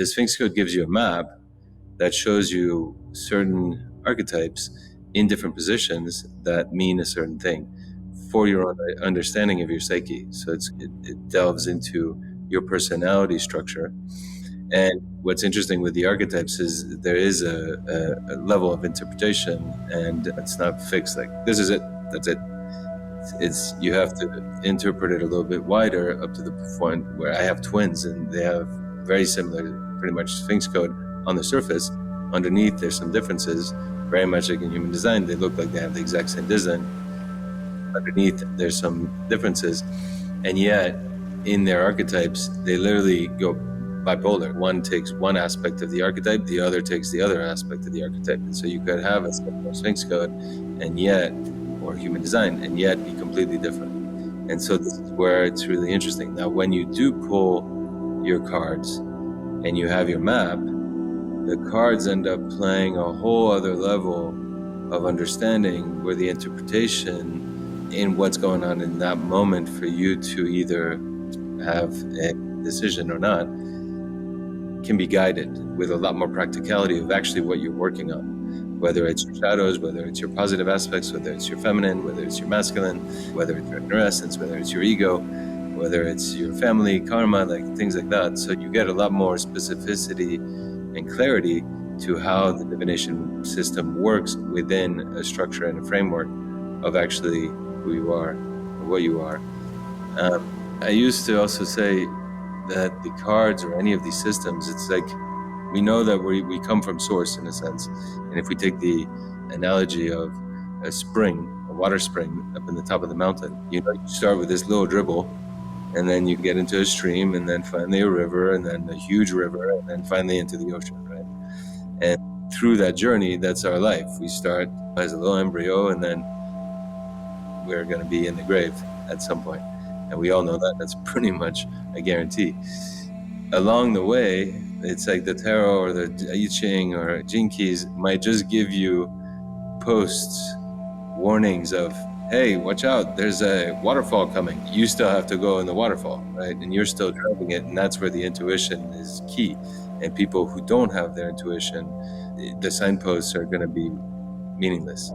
The Sphinx Code gives you a map that shows you certain archetypes in different positions that mean a certain thing for your own understanding of your psyche. So it delves into your personality structure. And what's interesting with the archetypes is there is a level of interpretation, and it's not fixed, like this is it, that's it. It's you have to interpret it a little bit wider up to the point where I have twins and they have very similar, pretty much Sphinx Code on the surface. Underneath, there's some differences, very much like in human design. They look like they have the exact same design. Underneath, there's some differences. And yet, in their archetypes, they literally go bipolar. One takes one aspect of the archetype, the other takes the other aspect of the archetype. And so you could have a Sphinx Code, and yet, or human design, and yet be completely different. And so this is where it's really interesting. Now, when you do pull your cards and you have your map, the cards end up playing a whole other level of understanding, where the interpretation in what's going on in that moment for you to either have a decision or not can be guided with a lot more practicality of actually what you're working on, whether it's your shadows, whether it's your positive aspects, whether it's your feminine, whether it's your masculine, whether it's your inner essence, whether it's your ego, whether it's your family, karma, like things like that. So you get a lot more specificity and clarity to how the divination system works within a structure and a framework of actually who you are or what you are. I used to also say that the cards or any of these systems, it's like we know that we come from source in a sense. And if we take the analogy of a spring, a water spring up in the top of the mountain, you start with this little dribble, and then you get into a stream, and then finally a river, and then a huge river, and then finally into the ocean, right? And through that journey, that's our life. We start as a little embryo, and then we're going to be in the grave at some point. And we all know that. That's pretty much a guarantee. Along the way, it's like the tarot or the I Ching or Gene Keys might just give you posts, warnings of, hey, watch out, there's a waterfall coming. You still have to go in the waterfall, right? And you're still driving it, and that's where the intuition is key. And people who don't have their intuition, the signposts are going to be meaningless.